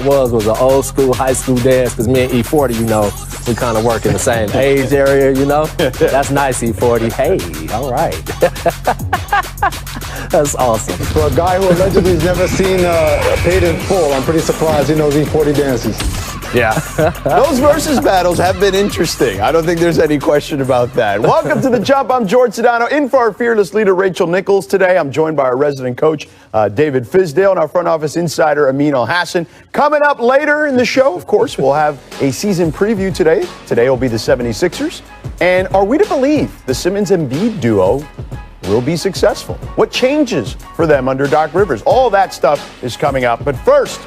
was an old school, high school dance, because me and E40, we kind of work in the same age area, That's nice, E40. Hey, all right. That's awesome. For a guy who allegedly has never seen Paid in Full, I'm pretty surprised he knows E40 dances. Yeah. Those versus battles have been interesting. I don't think there's any question about that. Welcome to The Jump. I'm George Sedano, in for our fearless leader, Rachel Nichols. Today, I'm joined by our resident coach, David Fizdale, and our front office insider, Amin Al-Hassan. Coming up later in the show, of course, we'll have a season preview today. Today will be the 76ers. And are we to believe the Simmons-Embiid duo will be successful? What changes for them under Doc Rivers? All that stuff is coming up. But first,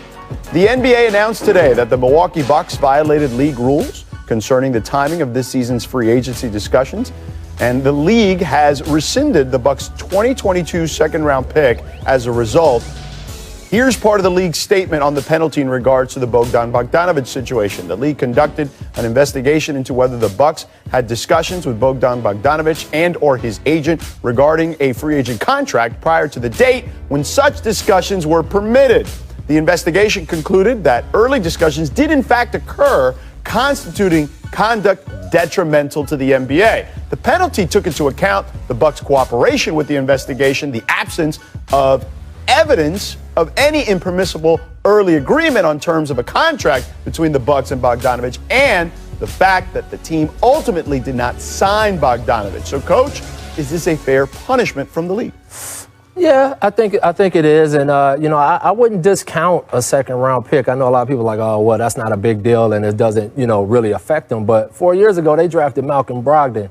the NBA announced today that the Milwaukee Bucks violated league rules concerning the timing of this season's free agency discussions, and the league has rescinded the Bucks' 2022 second-round pick as a result. Here's part of the league's statement on the penalty in regards to the Bogdan Bogdanovic situation. The league conducted an investigation into whether the Bucks had discussions with Bogdan Bogdanovic and or his agent regarding a free agent contract prior to the date when such discussions were permitted. The investigation concluded that early discussions did in fact occur, constituting conduct detrimental to the NBA. The penalty took into account the Bucks' cooperation with the investigation, the absence of evidence of any impermissible early agreement on terms of a contract between the Bucks and Bogdanovic, and the fact that the team ultimately did not sign Bogdanovic. So, Coach, is this a fair punishment from the league? Yeah, I think it is. And, I wouldn't discount a second-round pick. I know a lot of people are like, oh, well, that's not a big deal and it doesn't, really affect them. But 4 years ago, they drafted Malcolm Brogdon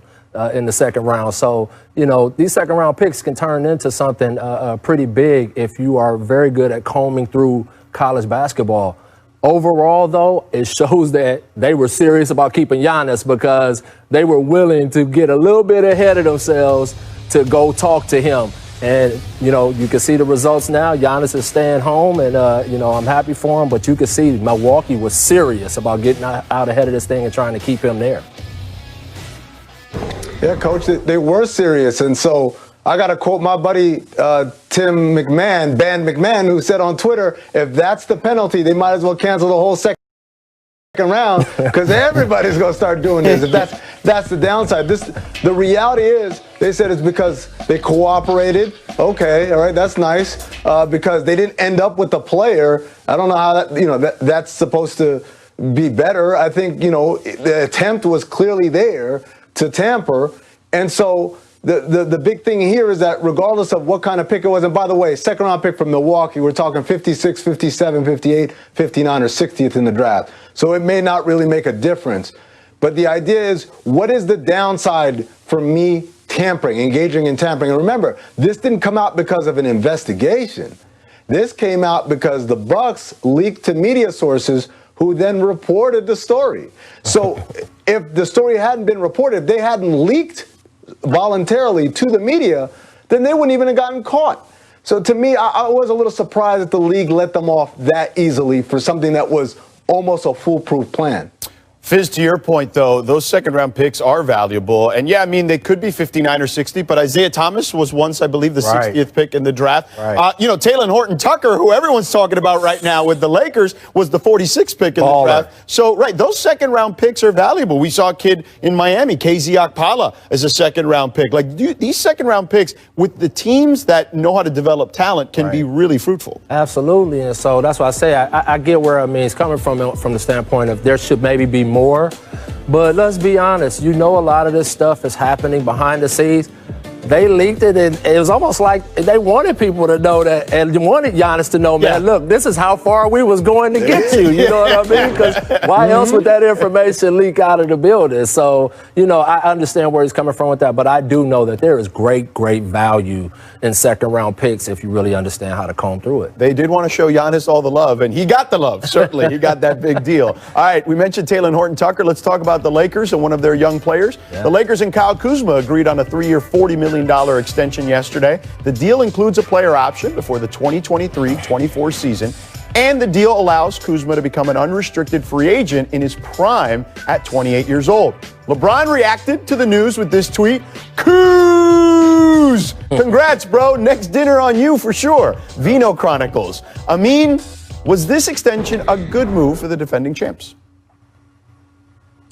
in the second round. So, these second-round picks can turn into something pretty big if you are very good at combing through college basketball. Overall, though, it shows that they were serious about keeping Giannis because they were willing to get a little bit ahead of themselves to go talk to him. And, you can see the results now. Giannis is staying home, and, I'm happy for him. But you can see Milwaukee was serious about getting out ahead of this thing and trying to keep him there. Yeah, Coach, they were serious. And so I got to quote my buddy Tim McMahon, Ban McMahon, who said on Twitter, if that's the penalty, they might as well cancel the whole second round because everybody's going to start doing this. If that's the downside. The reality is they said it's because they cooperated. Okay, all right, that's nice. Because they didn't end up with the player. I don't know how that's supposed to be better. I think, the attempt was clearly there to tamper. And so the big thing here is that regardless of what kind of pick it was, and by the way, second round pick from Milwaukee, we're talking 56, 57, 58, 59, or 60th in the draft. So it may not really make a difference. But the idea is, what is the downside for me engaging in tampering? And remember, this didn't come out because of an investigation. This came out because the Bucks leaked to media sources who then reported the story. So if the story hadn't been reported, if they hadn't leaked voluntarily to the media, then they wouldn't even have gotten caught. So to me, I was a little surprised that the league let them off that easily for something that was almost a foolproof plan. Fizz, to your point, though, those second-round picks are valuable. And, yeah, I mean, they could be 59 or 60, but Isaiah Thomas was once, I believe, the 60th pick in the draft. Right. Taylor Horton-Tucker, who everyone's talking about right now with the Lakers, was the 46th pick in the draft. So, those second-round picks are valuable. We saw a kid in Miami, KZ Okpala, as a second-round pick. These second-round picks with the teams that know how to develop talent can be really fruitful. Absolutely. And so that's why I say I get where it's coming from the standpoint of there should maybe be more. But let's be honest, a lot of this stuff is happening behind the scenes. They leaked it, and it was almost like they wanted people to know that, and wanted Giannis to know, man, look, this is how far we was going to get you. You know what I mean? Because why else would that information leak out of the building? So, I understand where he's coming from with that, but I do know that there is great, great value in second-round picks if you really understand how to comb through it. They did want to show Giannis all the love, and he got the love, certainly. He got that big deal. All right, we mentioned Taylor Horton-Tucker. Let's talk about the Lakers and one of their young players. Yeah. The Lakers and Kyle Kuzma agreed on a 3-year, $40 million extension yesterday. The deal includes a player option before the 2023-24 season, and the deal allows Kuzma to become an unrestricted free agent in his prime at 28 years old. LeBron reacted to the news with this tweet: Kuz! Congrats, bro. Next dinner on you for sure. Vino Chronicles. Amin, Was this extension a good move for the defending champs?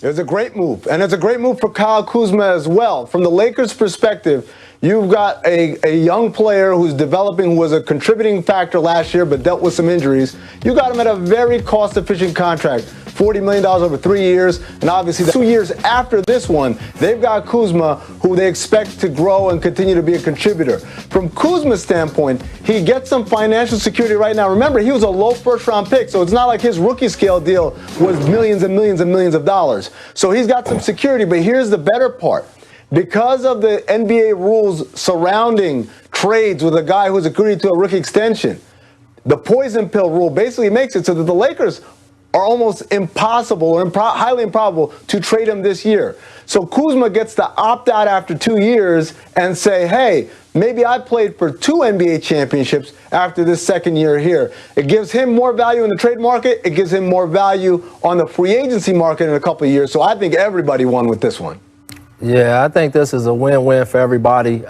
It was a great move, and it's a great move for Kyle Kuzma as well. From the Lakers' perspective, you've got a young player who's developing, who was a contributing factor last year but dealt with some injuries. You got him at a very cost-efficient contract, $40 million over 3 years, and obviously 2 years after this one, they've got Kuzma, who they expect to grow and continue to be a contributor. From Kuzma's standpoint, he gets some financial security right now. Remember, he was a low first-round pick, so it's not like his rookie scale deal was millions and millions and millions of dollars. So he's got some security, but here's the better part. Because of the NBA rules surrounding trades with a guy who's agreed to a rookie extension, the poison pill rule basically makes it so that the Lakers are almost impossible or highly improbable to trade him this year. So Kuzma gets to opt out after 2 years and say, hey, maybe I played for 2 NBA championships after this second year here. It gives him more value in the trade market. It gives him more value on the free agency market in a couple of years. So I think everybody won with this one. Yeah, I think this is a win-win for everybody.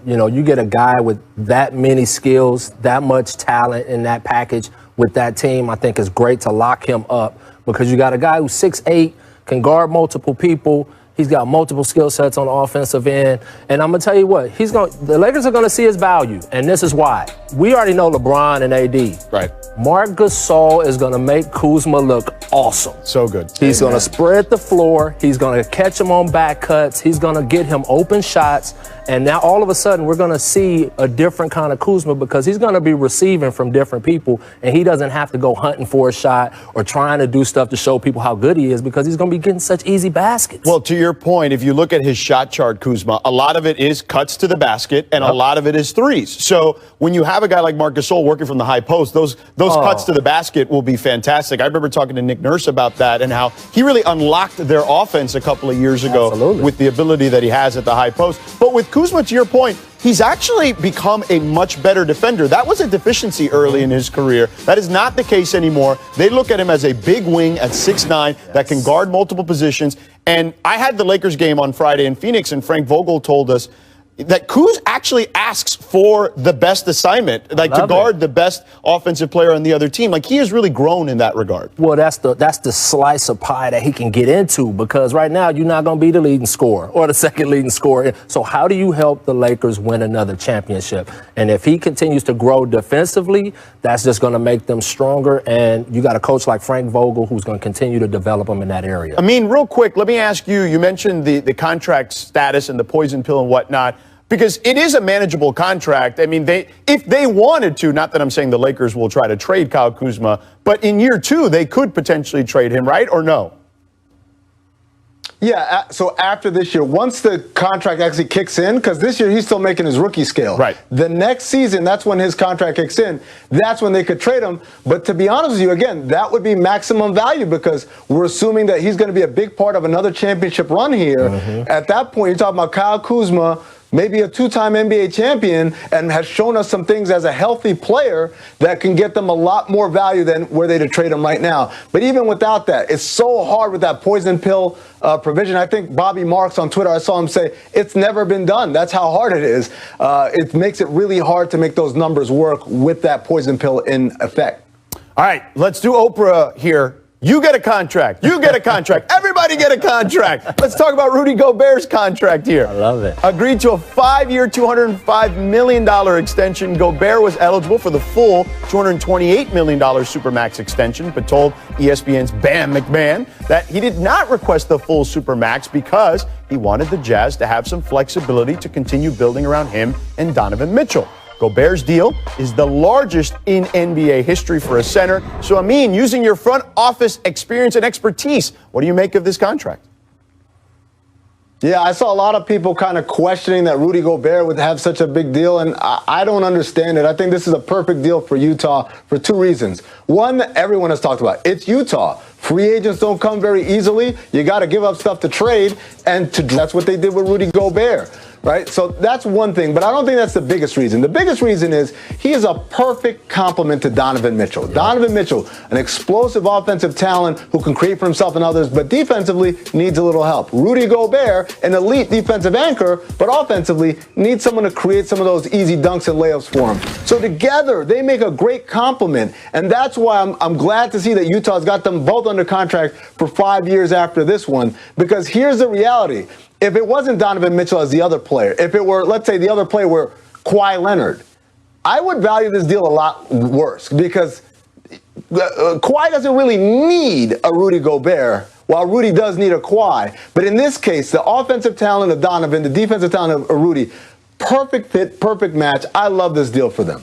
You get a guy with that many skills, that much talent in that package with that team. I think it's great to lock him up because you got a guy who's 6'8", can guard multiple people. He's got multiple skill sets on the offensive end. And I'm going to tell you what, the Lakers are going to see his value, and this is why. We already know LeBron and AD. Right. Mark Gasol is going to make Kuzma look awesome. So good. He's going to spread the floor. He's going to catch him on back cuts. He's going to get him open shots. And now all of a sudden we're going to see a different kind of Kuzma because he's going to be receiving from different people, and he doesn't have to go hunting for a shot or trying to do stuff to show people how good he is because he's going to be getting such easy baskets. Well, to your point, if you look at his shot chart, Kuzma, a lot of it is cuts to the basket and a lot of it is threes. So when you have a guy like Mark Gasol working from the high post, those cuts to the basket will be fantastic. I remember talking to Nick Nurse about that and how he really unlocked their offense a couple of years ago with the ability that he has at the high post. But with Kuzma, to your point, he's actually become a much better defender. That was a deficiency early in his career. That is not the case anymore. They look at him as a big wing at 6'9" that can guard multiple positions. And I had the Lakers game on Friday in Phoenix, and Frank Vogel told us that Kuz actually asks for the best assignment, like to guard the best offensive player on the other team. Like, he has really grown in that regard. Well, that's the slice of pie that he can get into because right now you're not going to be the leading scorer or the second leading scorer. So how do you help the Lakers win another championship? And if he continues to grow defensively, that's just going to make them stronger. And you got a coach like Frank Vogel who's going to continue to develop them in that area. I mean, real quick, let me ask you, you mentioned the contract status and the poison pill and whatnot. Because it is a manageable contract. I mean, if they wanted to, not that I'm saying the Lakers will try to trade Kyle Kuzma, but in year 2, they could potentially trade him, right? Or no? Yeah, so after this year, once the contract actually kicks in, because this year he's still making his rookie scale. Right. The next season, that's when his contract kicks in. That's when they could trade him. But to be honest with you, again, that would be maximum value because we're assuming that he's going to be a big part of another championship run here. At that point, you're talking about Kyle Kuzma, maybe a 2-time NBA champion, and has shown us some things as a healthy player that can get them a lot more value than were they to trade him right now. But even without that, it's so hard with that poison pill provision. I think Bobby Marks on Twitter, I saw him say, it's never been done. That's how hard it is. It makes it really hard to make those numbers work with that poison pill in effect. All right, let's do Oprah here. You get a contract. You get a contract. Everybody get a contract. Let's talk about Rudy Gobert's contract here. I love it. Agreed to a 5-year, $205 million extension. Gobert was eligible for the full $228 million Supermax extension, but told ESPN's Bam McMahon that he did not request the full Supermax because he wanted the Jazz to have some flexibility to continue building around him and Donovan Mitchell. Gobert's deal is the largest in NBA history for a center. So, Amin, using your front office experience and expertise, what do you make of this contract? Yeah, I saw a lot of people kind of questioning that Rudy Gobert would have such a big deal, and I don't understand it. I think this is a perfect deal for Utah for 2 reasons. One, everyone has talked about. It's Utah. Free agents don't come very easily. You got to give up stuff to trade, and that's what they did with Rudy Gobert. right? So that's one thing, but I don't think that's the biggest reason. The biggest reason is he is a perfect complement to Donovan Mitchell. Yeah. Donovan Mitchell, an explosive offensive talent who can create for himself and others, but defensively needs a little help. Rudy Gobert, an elite defensive anchor, but offensively needs someone to create some of those easy dunks and layups for him. So together, they make a great complement, and that's why I'm glad to see that Utah's got them both under contract for 5 years after this one, because here's the reality. If it wasn't Donovan Mitchell as the other player, if it were, let's say the other player were Kawhi Leonard, I would value this deal a lot worse, because Kawhi doesn't really need a Rudy Gobert, while Rudy does need a Kawhi. But in this case, the offensive talent of Donovan, the defensive talent of Rudy, perfect fit, perfect match. I love this deal for them.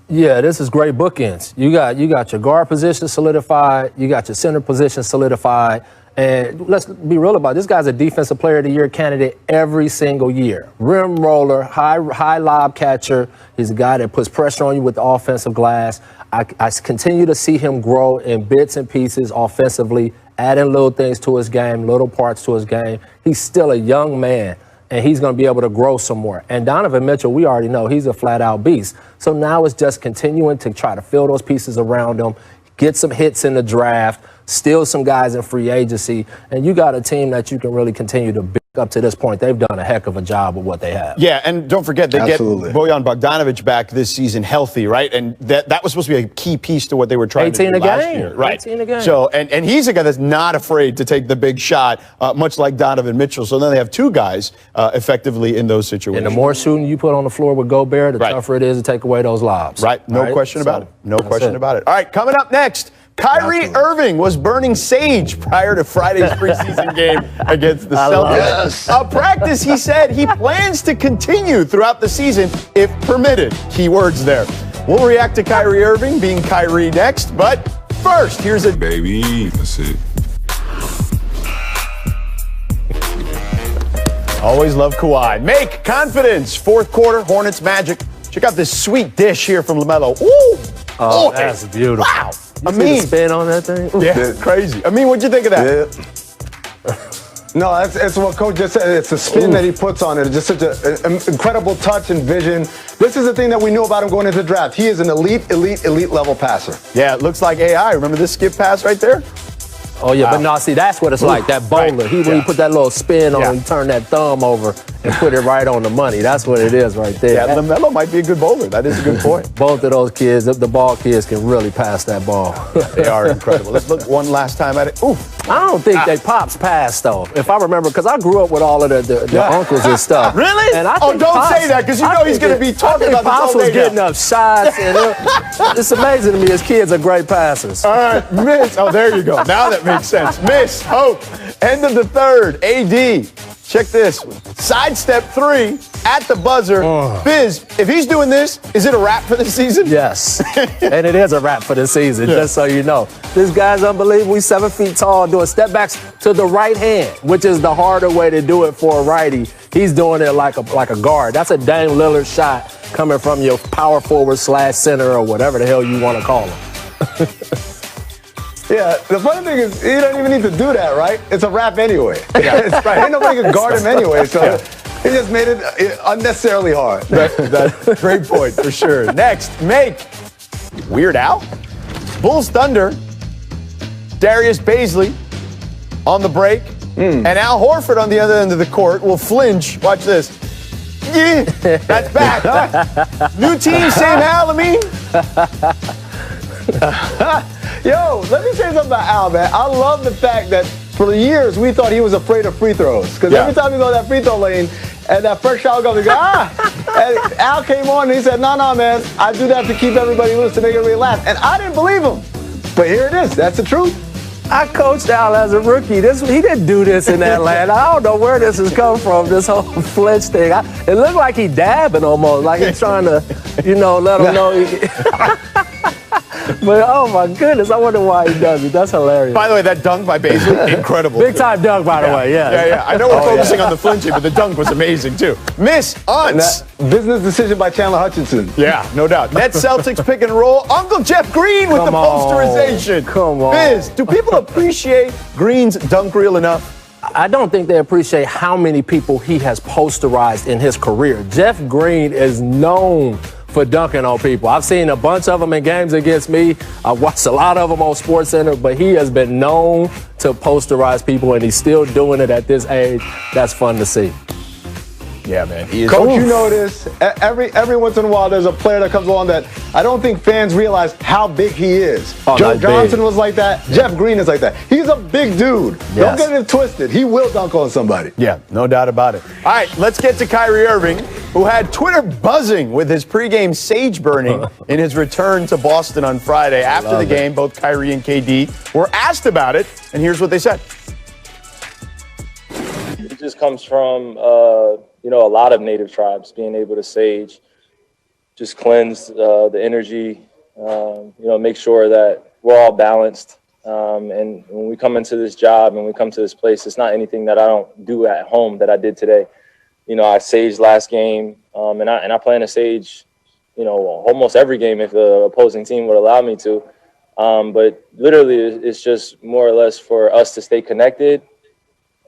Yeah, this is great bookends. You got your guard position solidified. You got your center position solidified. And let's be real about it. This guy's a defensive player of the year candidate every single year. Rim roller, high lob catcher. He's a guy that puts pressure on you with the offensive glass. I continue to see him grow in bits and pieces offensively, adding little things to his game, little parts to his game. He's still a young man, and he's going to be able to grow some more. And Donovan Mitchell, we already know he's a flat-out beast. So now it's just continuing to try to fill those pieces around him, get some hits in the draft, steal some guys in free agency, and you got a team that you can really continue to build. Up to this point, they've done a heck of a job with what they have. Yeah, and don't forget, they get Bojan Bogdanovic back this season healthy, right? And that was supposed to be a key piece to what they were trying to do last year. Right. 18 a game. So, and he's a guy that's not afraid to take the big shot, much like Donovan Mitchell. So then they have two guys effectively in those situations. And the more shooting you put on the floor with Gobert, the tougher it is to take away those lobs. Right, no question about it. No question about it. All right, coming up next, Kyrie Irving was burning sage prior to Friday's preseason game against the Celtics. A practice he said he plans to continue throughout the season if permitted. Key words there. We'll react to Kyrie Irving being Kyrie next, but first, here's a baby. That's it. Always love Kawhi. Make confidence. Fourth quarter, Hornets Magic. Check out this sweet dish here from LaMelo. Ooh! Oh, that's beautiful. Wow. I mean, the spin on that thing? Yeah, crazy. I mean, what'd you think of that? Yeah. No, it's what Coach just said. It's the spin that he puts on it. It's just such an incredible touch and vision. This is the thing that we knew about him going into the draft. He is an elite level passer. Yeah, it looks like AI. Remember this skip pass right there? Oh, yeah, but no, see, that's what it's like, that bowler. When he put that little spin on, he turned that thumb over and put it right on the money. That's what it is right there. Yeah, LaMelo might be a good bowler. That is a good point. Both of those kids, the ball kids, can really pass that ball. They are incredible. Let's look one last time at it. Ooh. I don't think they pops pass, though, if I remember, because I grew up with all of the uncles and stuff. Really? And I don't say that, because you know he's going to be talking about this all Pops day was getting up shots, and it's amazing to me. His kids are great passers. All right, Miss. Oh, there you go. Now that makes sense. Miss Hope, end of the third. AD, check this. Sidestep three at the buzzer. Fizz, if he's doing this, is it a wrap for the season? Yes, and it is a wrap for the season, just so you know. This guy's unbelievable. He's 7 feet tall, doing step backs to the right hand, which is the harder way to do it for a righty. He's doing it like a guard. That's a Dame Lillard shot coming from your power forward / center or whatever the hell you want to call him. Yeah, the funny thing is, he don't even need to do that, right? It's a wrap anyway. It's right. Ain't nobody can guard him anyway, so he just made it unnecessarily hard. That's a great point, for sure. Next, make Weird Al, Bulls Thunder, Darius Baisley on the break, and Al Horford on the other end of the court will flinch. Watch this. Yeah, that's back. New team, same Al, I mean. Yo, let me say something about Al, man. I love the fact that for years we thought he was afraid of free throws. Because every time you go to that free throw lane and that first shot goes, he goes, And Al came on and he said, no, man, I do that to keep everybody loose, to make everybody laugh. And I didn't believe him. But here it is. That's the truth. I coached Al as a rookie. He didn't do this in Atlanta. I don't know where this has come from, this whole flinch thing. It looked like he dabbing almost, like he's trying to, let him know. But, oh, my goodness, I wonder why he does it. That's hilarious. By the way, that dunk by Baisley, incredible. Big time dunk, by the way, Yeah. I know we're focusing on the flinching, but the dunk was amazing, too. Miss Unts. Business decision by Chandler Hutchinson. Yeah, no doubt. Nets Celtics pick and roll. Uncle Jeff Green with the posterization. Come on. Biz, do people appreciate Green's dunk reel enough? I don't think they appreciate how many people he has posterized in his career. Jeff Green is known for dunking on people. I've seen a bunch of them in games against me. I've watched a lot of them on SportsCenter, but he has been known to posterize people, and he's still doing it at this age. That's fun to see. Yeah, man. He is. Coach, you know this. Every once in a while, there's a player that comes along that I don't think fans realize how big he is. Joe Johnson was like that. Yeah. Jeff Green is like that. He's a big dude. Yes. Don't get it twisted. He will dunk on somebody. Yeah, no doubt about it. All right, let's get to Kyrie Irving, who had Twitter buzzing with his pregame sage burning in his return to Boston on Friday. After the game, both Kyrie and KD were asked about it, and here's what they said. It just comes from, a lot of native tribes being able to sage, just cleanse the energy, make sure that we're all balanced. And when we come into this job and we come to this place, it's not anything that I don't do at home that I did today. I saged last game, and I plan to sage, almost every game if the opposing team would allow me to. But literally, it's just more or less for us to stay connected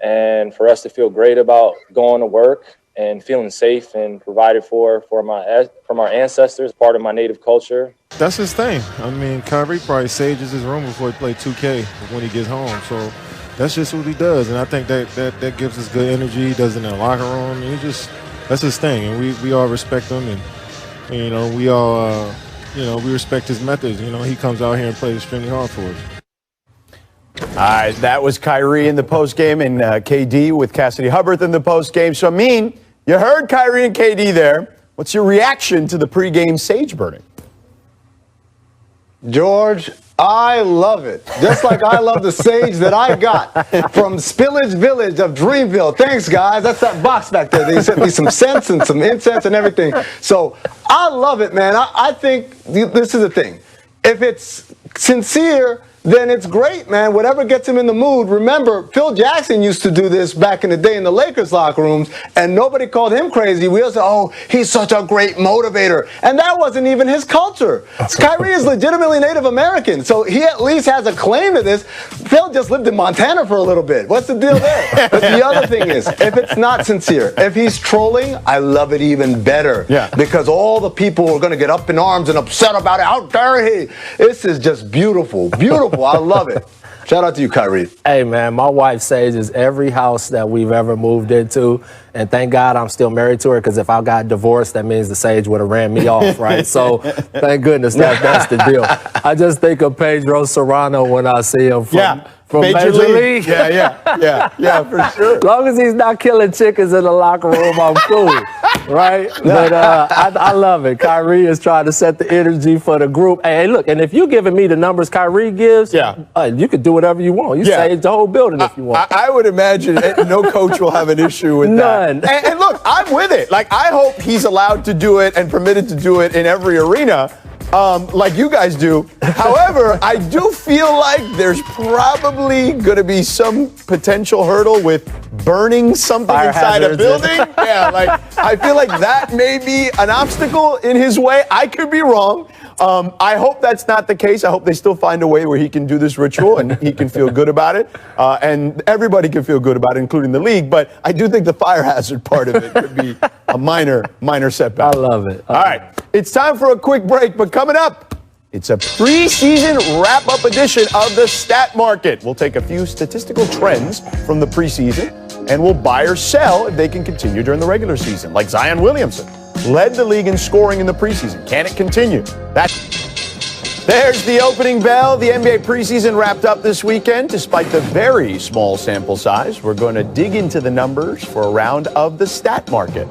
and for us to feel great about going to work and feeling safe and provided for from our ancestors, part of my native culture. That's his thing. I mean, Kyrie probably sages his room before he plays 2K when he gets home. So that's just what he does, and I think that gives us good energy. He does it in the locker room. That's his thing, and we all respect him, and we all we respect his methods. He comes out here and plays extremely hard for us. All right, that was Kyrie in the postgame and KD with Cassidy Hubbard in the postgame. So, you heard Kyrie and KD there. What's your reaction to the pregame sage burning? George, I love it. Just like I love the sage that I got from Spillage Village of Dreamville. Thanks, guys. That's that box back there. They sent me some scents and some incense and everything. So I love it, man. I think this is the thing. If it's sincere, then it's great, man. Whatever gets him in the mood. Remember, Phil Jackson used to do this back in the day in the Lakers locker rooms, and nobody called him crazy. We all said, oh, he's such a great motivator. And that wasn't even his culture. Kyrie is legitimately Native American, so he at least has a claim to this. Phil just lived in Montana for a little bit. What's the deal there? But the other thing is, if it's not sincere, if he's trolling, I love it even better. Yeah. Because all the people are going to get up in arms and upset about it. How dare he? This is just beautiful. Beautiful. I love it. Shout out to you, Kyrie. Hey, man, my wife sages every house that we've ever moved into, and thank God I'm still married to her, because if I got divorced, that means the sage would have ran me off, right? So thank goodness that's the deal. I just think of Pedro Serrano when I see him from Major League. Yeah, for sure. As long as he's not killing chickens in the locker room, I'm cool, right? But I love it. Kyrie is trying to set the energy for the group. Hey, look, and if you're giving me the numbers Kyrie gives, you could do whatever you want. You sage the whole building if you want. I would imagine no coach will have an issue with None. that. And look, I'm with it. Like, I hope he's allowed to do it and permitted to do it in every arena. Like you guys do. However, I do feel like there's probably going to be some potential hurdle with burning something Fire inside a hazards. building. I feel like that may be an obstacle in his way. I could be wrong. I hope that's not the case. I hope they still find a way where he can do this ritual and he can feel good about it. And everybody can feel good about it, including the league. But I do think the fire hazard part of it could be a minor setback. I love it. All right. It's time for a quick break, but coming up, it's a preseason wrap-up edition of the Stat Market. We'll take a few statistical trends from the preseason, and we'll buy or sell if they can continue during the regular season, like Zion Williamson. Led the league in scoring in the preseason. Can it continue? There's the opening bell. The NBA preseason wrapped up this weekend. Despite the very small sample size, we're going to dig into the numbers for a round of the Stat Market.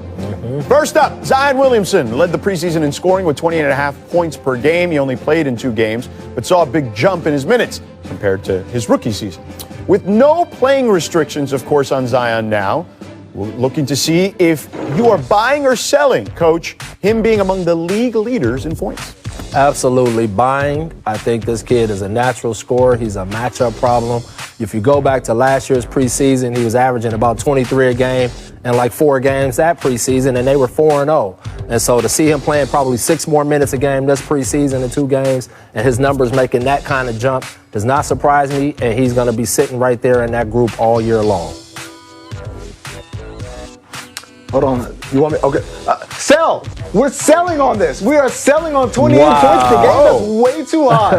First up, Zion Williamson led the preseason in scoring with 28.5 points per game. He only played in 2 games, but saw a big jump in his minutes compared to his rookie season. With no playing restrictions, of course, on Zion now, we're looking to see if you are buying or selling, Coach, him being among the league leaders in points. Absolutely buying. I think this kid is a natural scorer. He's a matchup problem. If you go back to last year's preseason, he was averaging about 23 a game and like 4 games that preseason, and they were 4-0. And so to see him playing probably 6 more minutes a game this preseason in 2 games and his numbers making that kind of jump does not surprise me, and he's going to be sitting right there in that group all year long. Hold on. You want me? Okay. Sell. We're selling on this. We are selling on 28 points per game. That's way too high.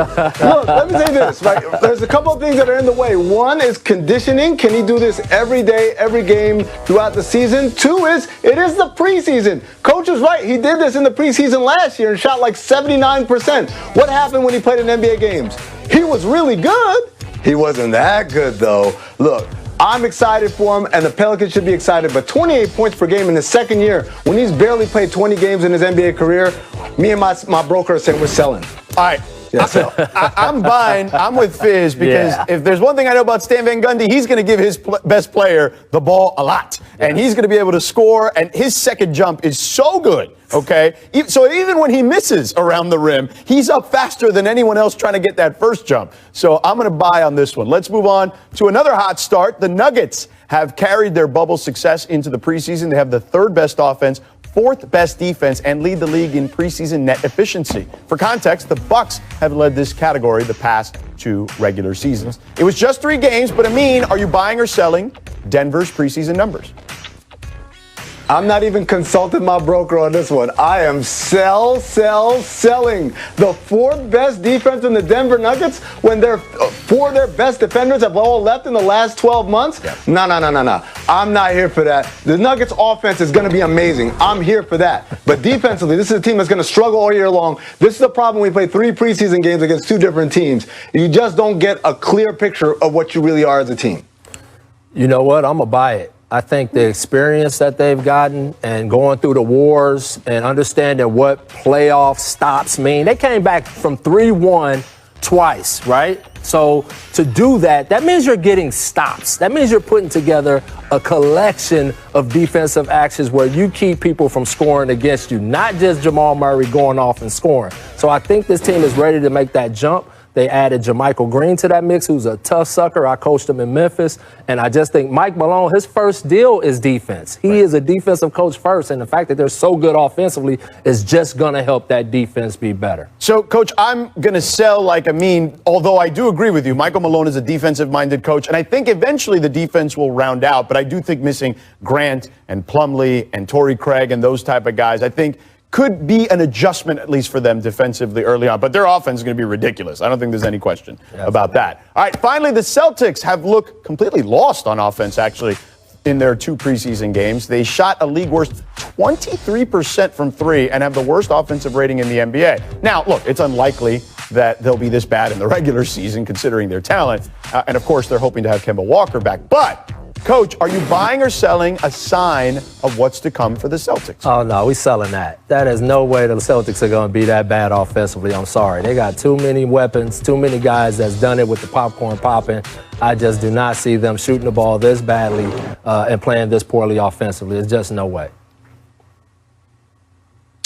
Look, let me say this. Right? There's a couple of things that are in the way. One is conditioning. Can he do this every day, every game throughout the season? Two is it is the preseason. Coach is right. He did this in the preseason last year and shot like 79%. What happened when he played in NBA games? He was really good. He wasn't that good, though. Look. I'm excited for him, and the Pelicans should be excited. But 28 points per game in his second year, when he's barely played 20 games in his NBA career, me and my broker are saying we're selling. All right. Yeah, so. I'm buying. I'm with Fizz because if there's one thing I know about Stan Van Gundy, he's going to give his best player the ball a lot. And he's going to be able to score, and his second jump is so good, okay? So even when he misses around the rim, he's up faster than anyone else trying to get that first jump. So I'm going to buy on this one. Let's move on to another hot start. The Nuggets have carried their bubble success into the preseason. They have the third best offense, fourth best defense, and lead the league in preseason net efficiency. For context, the Bucks have led this category the past two regular seasons. It was just 3 games, but Amin, are you buying or selling Denver's preseason numbers? I'm not even consulting my broker on this one. I am selling. The fourth best defense in the Denver Nuggets when four of their best defenders have all left in the last 12 months? Yep. No. I'm not here for that. The Nuggets offense is going to be amazing. I'm here for that. But defensively, this is a team that's going to struggle all year long. This is the problem when we play 3 preseason games against 2 different teams. You just don't get a clear picture of what you really are as a team. You know what? I'm going to buy it. I think the experience that they've gotten and going through the wars and understanding what playoff stops mean. They came back from 3-1 twice, right? So to do that, that means you're getting stops. That means you're putting together a collection of defensive actions where you keep people from scoring against you, not just Jamal Murray going off and scoring. So I think this team is ready to make that jump. They added JaMychal Green to that mix, who's a tough sucker. I coached him in Memphis. And I just think Mike Malone, his first deal is defense. He is a defensive coach first. And the fact that they're so good offensively is just going to help that defense be better. So, Coach, I'm going to sell like Amin, although I do agree with you. Michael Malone is a defensive-minded coach. And I think eventually the defense will round out. But I do think missing Grant and Plumlee and Torrey Craig and those type of guys, I think could be an adjustment, at least for them defensively early on. But their offense is going to be ridiculous. I don't think there's any question about that. All right, finally, the Celtics have looked completely lost on offense, actually, in their 2 preseason games. They shot a league-worst 23% from 3 and have the worst offensive rating in the NBA. Now, look, it's unlikely that they'll be this bad in the regular season, considering their talent. And, of course, they're hoping to have Kemba Walker back. But Coach, are you buying or selling a sign of what's to come for the Celtics? Oh, no, we selling that. That is no way the Celtics are going to be that bad offensively. I'm sorry. They got too many weapons, too many guys that's done it with the popcorn popping. I just do not see them shooting the ball this badly and playing this poorly offensively. It's just no way.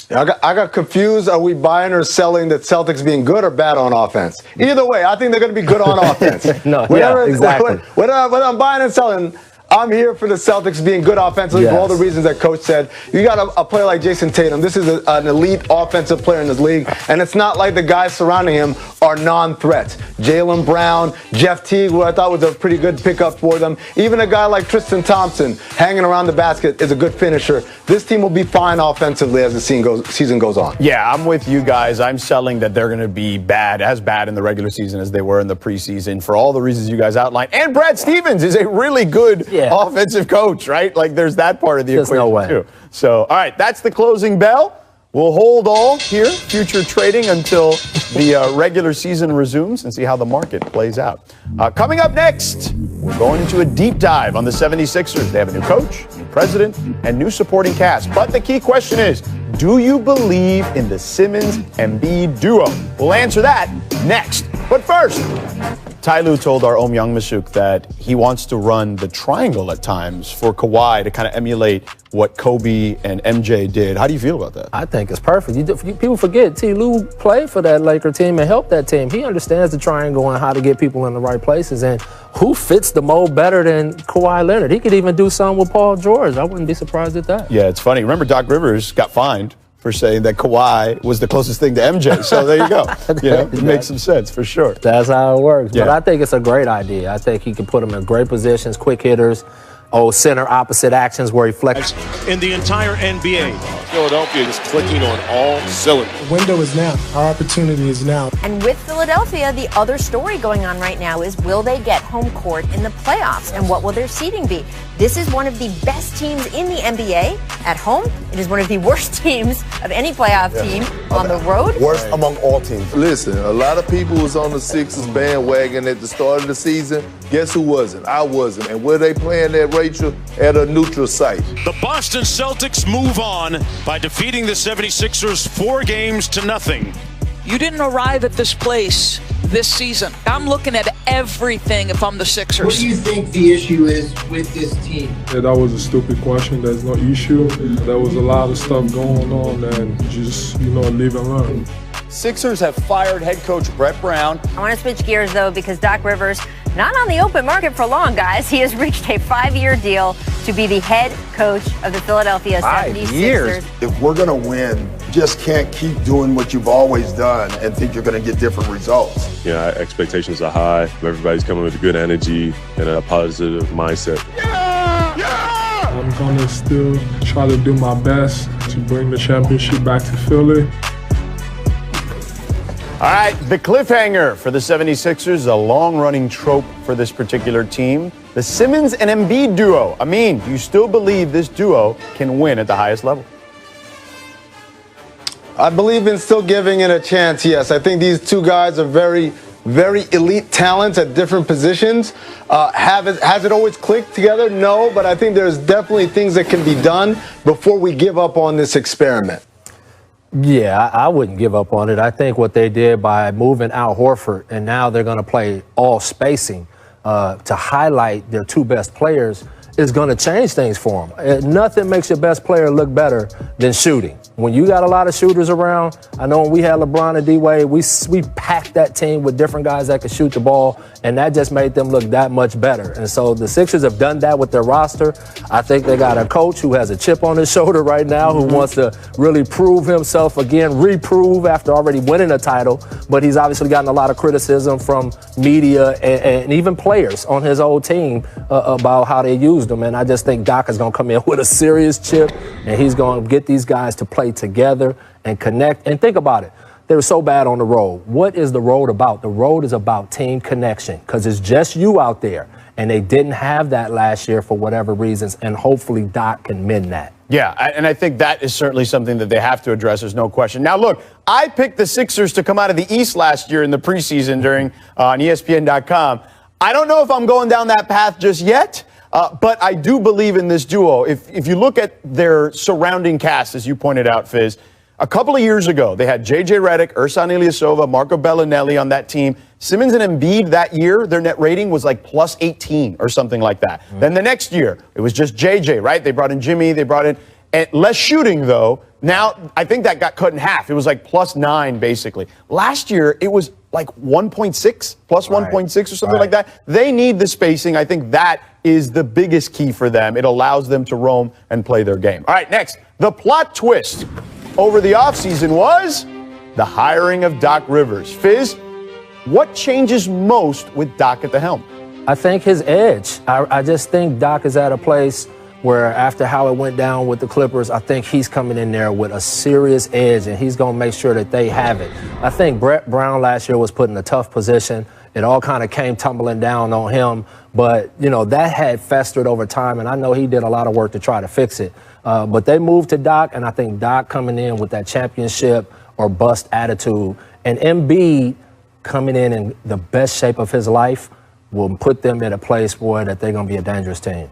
I got confused. Are we buying or selling that Celtics being good or bad on offense? Either way, I think they're going to be good on offense. Exactly. Whether I'm buying and selling, I'm here for the Celtics being good offensively for all the reasons that Coach said. You got a player like Jason Tatum. This is an elite offensive player in this league, and it's not like the guys surrounding him are non-threats. Jaylen Brown, Jeff Teague, who I thought was a pretty good pickup for them. Even a guy like Tristan Thompson hanging around the basket is a good finisher. This team will be fine offensively as the season goes on. Yeah, I'm with you guys. I'm selling that they're going to be as bad in the regular season as they were in the preseason for all the reasons you guys outlined. And Brad Stevens is a really good offensive coach, right? Like, there's that part of the equation, too. So, all right, that's the closing bell. We'll hold all here, future trading, until the regular season resumes and see how the market plays out. Coming up next, we're going into a deep dive on the 76ers. They have a new coach, new president, and new supporting cast. But the key question is, do you believe in the Simmons-Embiid duo? We'll answer that next. But first, Ty Lue told our Om Young-Misuk that he wants to run the triangle at times for Kawhi to kind of emulate what Kobe and MJ did. How do you feel about that? I think it's perfect. People forget T. Lue played for that Laker team and helped that team. He understands the triangle and how to get people in the right places. And who fits the mold better than Kawhi Leonard? He could even do something with Paul George. I wouldn't be surprised at that. Yeah, it's funny. Remember, Doc Rivers got fined for saying that Kawhi was the closest thing to MJ. So there you go. It makes some sense for sure. That's how it works. Yeah. But I think it's a great idea. I think he can put them in great positions, quick hitters. center opposite actions where he flexes. In the entire NBA, Philadelphia is clicking on all cylinders. The window is now. Our opportunity is now. And with Philadelphia, the other story going on right now is, will they get home court in the playoffs, and what will their seeding be? This is one of the best teams in the NBA at home. It is one of the worst teams of any playoff team on the road. Worst among all teams. Listen, a lot of people was on the Sixers bandwagon at the start of the season. Guess who wasn't? I wasn't. And where they playing at, Rachel? At a neutral site. the Boston Celtics move on by defeating the 76ers 4-0. You didn't arrive at this place this season. I'm looking at everything if I'm the Sixers. What do you think the issue is with this team? Yeah, that was a stupid question. There's no issue. There was a lot of stuff going on and just, live and learn. Sixers have fired head coach Brett Brown. I want to switch gears, though, because Doc Rivers, not on the open market for long, guys. He has reached a 5-year deal to be the head coach of the Philadelphia 76ers. If we're going to win, just can't keep doing what you've always done and think you're going to get different results. Yeah, expectations are high. Everybody's coming with a good energy and a positive mindset. I'm going to still try to do my best to bring the championship back to Philly. All right, the cliffhanger for the 76ers, a long-running trope for this particular team. The Simmons and Embiid duo. I mean, do you still believe this duo can win at the highest level? I believe in still giving it a chance, yes. I think these two guys are very, very elite talents at different positions. Has it always clicked together? No, but I think there's definitely things that can be done before we give up on this experiment. Yeah, I wouldn't give up on it. I think what they did by moving Al Horford, and now they're going to play all spacing to highlight their two best players, is going to change things for them. Nothing makes your best player look better than shooting. When you got a lot of shooters around, I know when we had LeBron and D-Wade, we packed that team with different guys that could shoot the ball, and that just made them look that much better. And so the Sixers have done that with their roster. I think they got a coach who has a chip on his shoulder right now, who wants to really prove himself again, reprove after already winning a title. But he's obviously gotten a lot of criticism from media and even players on his old team about how they used him. And I just think Doc is going to come in with a serious chip, and he's going to get these guys to play together and connect. And think about it. They were so bad on the road. What is the road about? The road is about team connection, because it's just you out there. And they didn't have that last year for whatever reasons, and hopefully Doc can mend that. Yeah, and I think that is certainly something that they have to address. There's no question. Now, look, I picked the Sixers to come out of the East last year in the preseason during on ESPN.com. I don't know if I'm going down that path just yet. But I do believe in this duo. If you look at their surrounding cast, as you pointed out, Fizz, a couple of years ago, they had J.J. Redick, Ersan Ilyasova, Marco Bellinelli on that team. Simmons and Embiid that year, their net rating was like plus 18 or something like that. Then the next year, it was just J.J., right? They brought in Jimmy, they brought in less shooting, though. Now, I think that got cut in half. It was like plus 9, basically. Last year, it was like 1.6, plus 1.6 or something like that. They need the spacing. I think that is the biggest key for them. It allows them to roam and play their game. All right, next, the plot twist over the offseason was the hiring of Doc Rivers. Fizz, what changes most with Doc at the helm? I think his edge. I just think Doc is at a place where after how it went down with the Clippers, I think he's coming in there with a serious edge, and he's going to make sure that they have it. I think Brett Brown last year was put in a tough position. It all kind of came tumbling down on him, but, that had festered over time, and I know he did a lot of work to try to fix it. But they moved to Doc, and I think Doc coming in with that championship or bust attitude, and Embiid coming in the best shape of his life will put them in a place where that they're going to be a dangerous team.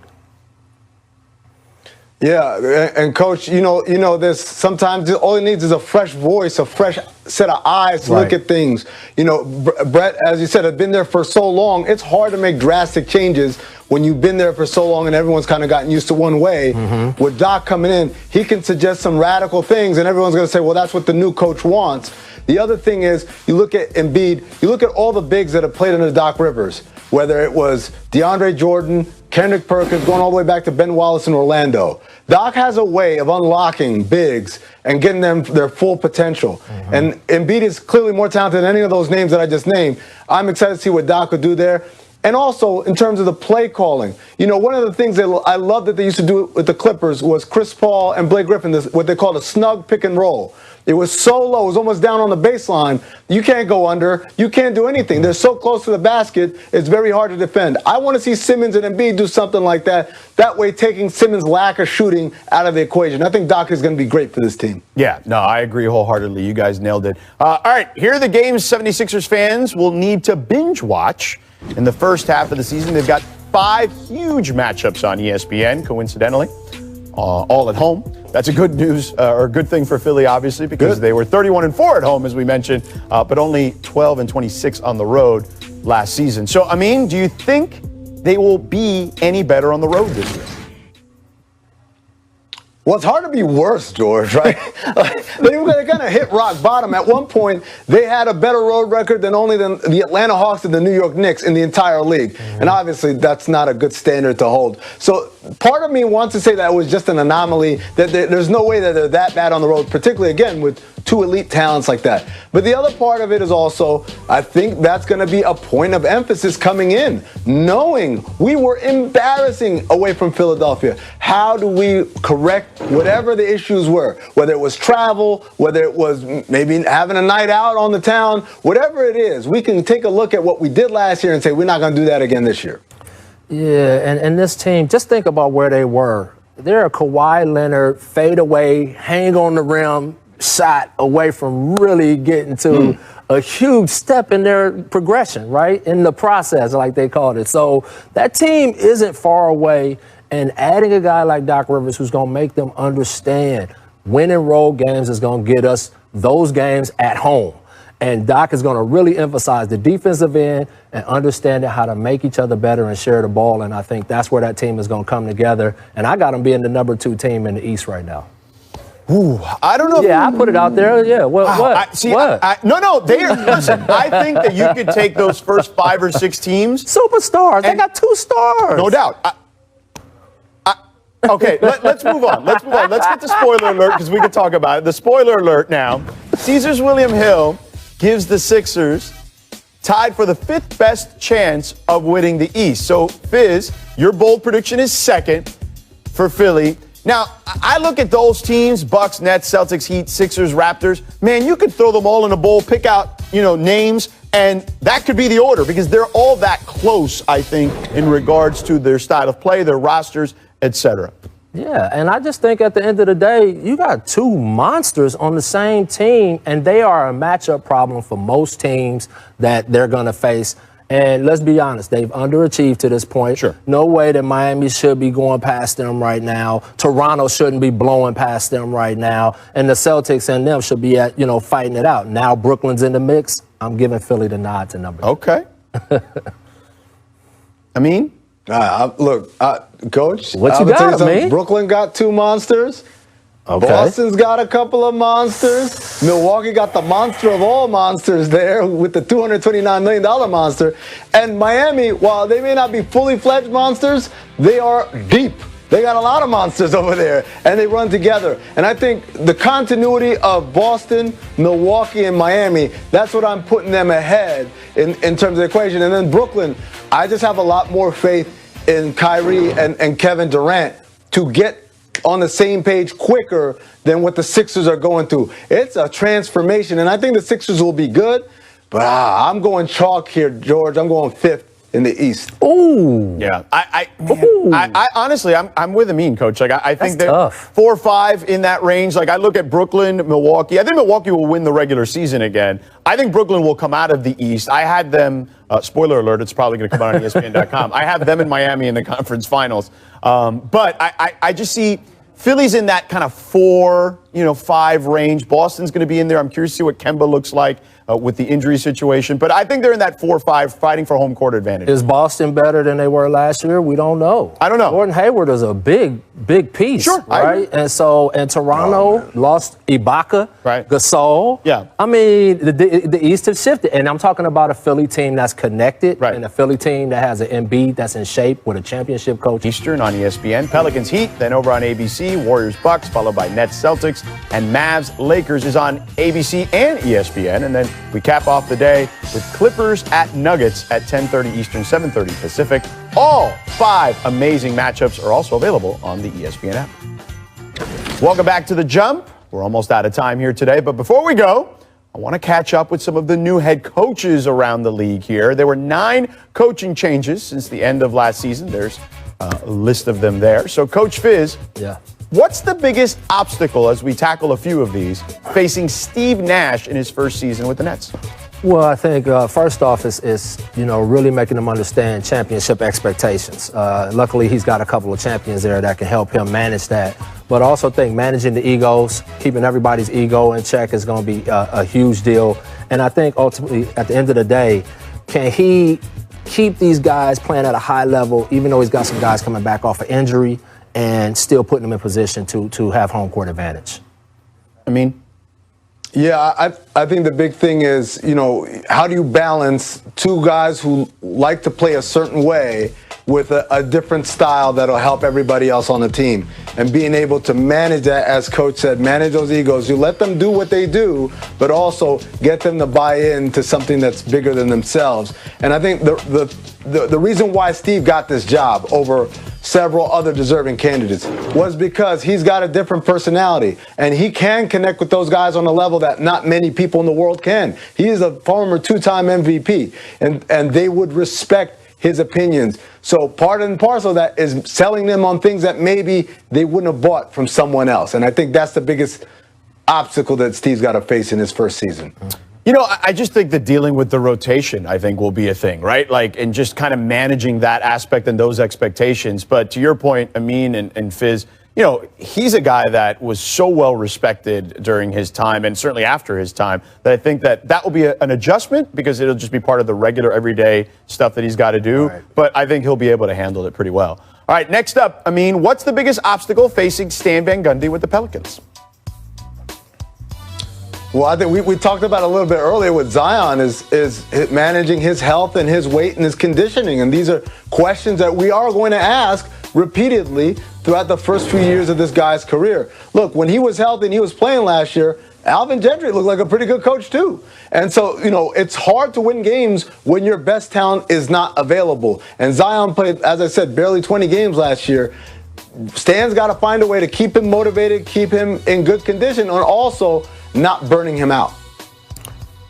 Yeah, and Coach, this sometimes all it needs is a fresh voice, a fresh set of eyes to look at things. Brett, as you said, has been there for so long. It's hard to make drastic changes when you've been there for so long and everyone's kind of gotten used to one way. With Doc coming in, he can suggest some radical things, and everyone's going to say, well, that's what the new coach wants. The other thing is, you look at Embiid, you look at all the bigs that have played under Doc Rivers, whether it was DeAndre Jordan, Kendrick Perkins, going all the way back to Ben Wallace in Orlando. Doc has a way of unlocking bigs and getting them their full potential. And Embiid is clearly more talented than any of those names that I just named. I'm excited to see what Doc could do there. And also, in terms of the play calling, you know, one of the things that I love that they used to do with the Clippers was Chris Paul and Blake Griffin, what they called a snug pick and roll. It was so low, it was almost down on the baseline. You can't go under. You can't do anything. They're so close to the basket, it's very hard to defend. I want to see Simmons and Embiid do something like that. That way, taking Simmons' lack of shooting out of the equation. I think Doc is going to be great for this team. Yeah, no, I agree wholeheartedly. You guys nailed it. All right, here are the games 76ers fans will need to binge watch in the first half of the season. They've got 5 huge matchups on ESPN, coincidentally, all at home. That's a good news or a good thing for Philly, obviously, because they were 31-4 at home, as we mentioned, but only 12-26 on the road last season. So, I mean, do you think they will be any better on the road this year? Well, it's hard to be worse, George, right? They were going to hit rock bottom. At one point, they had a better road record than the Atlanta Hawks and the New York Knicks in the entire league. Mm-hmm. And obviously, that's not a good standard to hold. So part of me wants to say that it was just an anomaly, that there's no way that they're that bad on the road, particularly, again, with 2 elite talents like that. But the other part of it is also, I think that's going to be a point of emphasis coming in, knowing we were embarrassing away from Philadelphia. How do we correct whatever the issues were, whether it was travel, whether it was maybe having a night out on the town, whatever it is, we can take a look at what we did last year and say, we're not going to do that again this year. Yeah, and this team, just think about where they were. They're a Kawhi Leonard fade away, hang on the rim shot away from really getting to a huge step in their progression, right? In the process, like they called it. So that team isn't far away, and adding a guy like Doc Rivers who's going to make them understand winning road games is going to get us those games at home. And Doc is going to really emphasize the defensive end and understanding how to make each other better and share the ball. And I think that's where that team is going to come together. And I got them being the number 2 team in the East right now. Ooh, I don't know. Yeah, I put it out there. Yeah, what? No. Listen, I think that you could take those first 5 or 6 teams. Superstars. They got 2 stars. No doubt. Okay, let's move on. Let's get to spoiler alert because we can talk about it. The spoiler alert now. Caesars William Hill gives the Sixers tied for the 5th best chance of winning the East. So, Fizz, your bold prediction is 2nd for Philly. Now, I look at those teams, Bucks, Nets, Celtics, Heat, Sixers, Raptors. Man, you could throw them all in a bowl, pick out, names, and that could be the order because they're all that close, I think, in regards to their style of play, their rosters, etc. Yeah, and I just think at the end of the day, you got 2 monsters on the same team, and they are a matchup problem for most teams that they're going to face. And let's be honest, they've underachieved to this point. Sure. No way that Miami should be going past them right now. Toronto shouldn't be blowing past them right now. And the Celtics and them should be fighting it out. Now Brooklyn's in the mix. I'm giving Philly the nod to number 2. Okay. I mean? Look, Coach, what you got, man? Brooklyn got 2 monsters. Okay. Boston's got a couple of monsters. Milwaukee got the monster of all monsters there with the $229 million monster. And Miami, while they may not be fully fledged monsters, they are deep. They got a lot of monsters over there, and they run together. And I think the continuity of Boston, Milwaukee, and Miami, that's what I'm putting them ahead in terms of the equation. And then Brooklyn, I just have a lot more faith in Kyrie and Kevin Durant to get on the same page quicker than what the Sixers are going through. It's a transformation, and I think the Sixers will be good, but I'm going chalk here, George. I'm going 5th in the East. Ooh. Yeah. I honestly, I'm with Amin, Coach. Like, I think they're tough. 4 or 5 in that range. Like, I look at Brooklyn, Milwaukee. I think Milwaukee will win the regular season again. I think Brooklyn will come out of the East. I had them, spoiler alert, it's probably going to come out on ESPN.com. I have them in Miami in the conference finals. But I just see Philly's in that kind of 4, 5 range. Boston's going to be in there. I'm curious to see what Kemba looks like with the injury situation. But I think they're in that 4 or 5 fighting for home court advantage. Is Boston better than they were last year? We don't know. I don't know. Gordon Hayward is a big piece. Sure, right? And Toronto lost Ibaka, right? Gasol. Yeah. I mean, the East has shifted. And I'm talking about a Philly team that's connected, right, and a Philly team that has an Embiid that's in shape with a championship coach. Eastern on ESPN. Pelicans Heat, then over on ABC, Warriors Bucks, followed by Nets Celtics. and Mavs Lakers is on ABC and ESPN. And then we cap off the day with Clippers at Nuggets at 10:30 Eastern, 7:30 Pacific. All 5 amazing matchups are also available on the ESPN app. Welcome back to The Jump. We're almost out of time here today, but before we go, I want to catch up with some of the new head coaches around the league here. There were 9 coaching changes since the end of last season. There's a list of them there. So, Coach Fizz, what's the biggest obstacle, as we tackle a few of these, facing Steve Nash in his first season with the Nets? Well, I think first off is really making them understand championship expectations. Luckily, he's got a couple of champions there that can help him manage that. But I also think managing the egos, keeping everybody's ego in check is going to be a huge deal. And I think ultimately, at the end of the day, can he keep these guys playing at a high level, even though he's got some guys coming back off of injury, and still putting them in position to have home court advantage? I mean, yeah, I think the big thing is, how do you balance 2 guys who like to play a certain way with a different style that'll help everybody else on the team, and being able to manage that, as Coach said, manage those egos. You let them do what they do, but also get them to buy in to something that's bigger than themselves. And I think the reason why Steve got this job over several other deserving candidates was because he's got a different personality, and he can connect with those guys on a level that not many people in the world can. He is a former 2-time MVP, and they would respect his opinions. So part and parcel of that is selling them on things that maybe they wouldn't have bought from someone else. And I think that's the biggest obstacle that Steve's got to face in his first season. I just think that dealing with the rotation, I think, will be a thing, right? And just kind of managing that aspect and those expectations. But to your point, Amin and Fizz, he's a guy that was so well respected during his time, and certainly after his time, that I think that will be an adjustment, because it'll just be part of the regular everyday stuff that he's got to do. Right. But I think he'll be able to handle it pretty well. All right, next up, Amin, what's the biggest obstacle facing Stan Van Gundy with the Pelicans? Well, I think we talked about it a little bit earlier with Zion is managing his health and his weight and his conditioning. And these are questions that we are going to ask repeatedly throughout the first few years of this guy's career. Look, when he was healthy and he was playing last year, Alvin Gentry looked like a pretty good coach too. And so, it's hard to win games when your best talent is not available. And Zion played, as I said, barely 20 games last year. Stan's got to find a way to keep him motivated, keep him in good condition, and also not burning him out.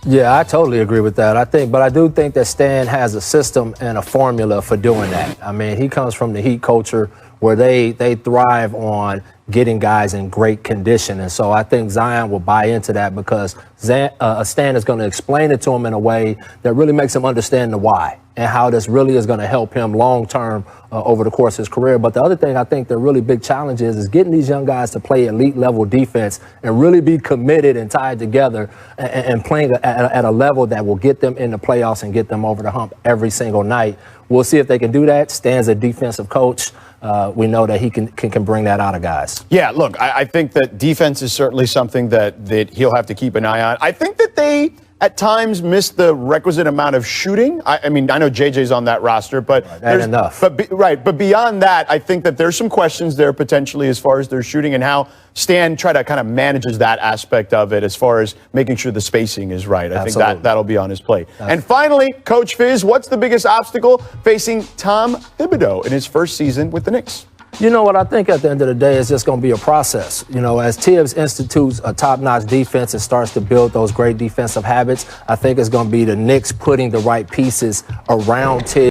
Yeah, I totally agree with that. But I do think that Stan has a system and a formula for doing that. I mean, he comes from the Heat culture where they thrive on getting guys in great condition. And so I think Zion will buy into that, because Stan is going to explain it to him in a way that really makes him understand the why and how this really is going to help him long term over the course of his career. But the other thing I think the really big challenge is getting these young guys to play elite level defense and really be committed and tied together and playing at a level that will get them in the playoffs and get them over the hump every single night. We'll see if they can do that. Stan's a defensive coach. We know that he can bring that out of guys. Yeah, look, I think that defense is certainly something that he'll have to keep an eye on. I think that they, at times, miss the requisite amount of shooting. I mean, I know JJ's on that roster, but that's enough. But beyond that, I think that there's some questions there potentially as far as their shooting and how Stan kind of manages that aspect of it as far as making sure the spacing is right. I think that'll be on his plate. And finally, Coach Fizz, what's the biggest obstacle facing Tom Thibodeau in his first season with the Knicks? You know what, I think at the end of the day, it's just going to be a process. As Tibbs institutes a top-notch defense and starts to build those great defensive habits, I think it's going to be the Knicks putting the right pieces around Tibbs.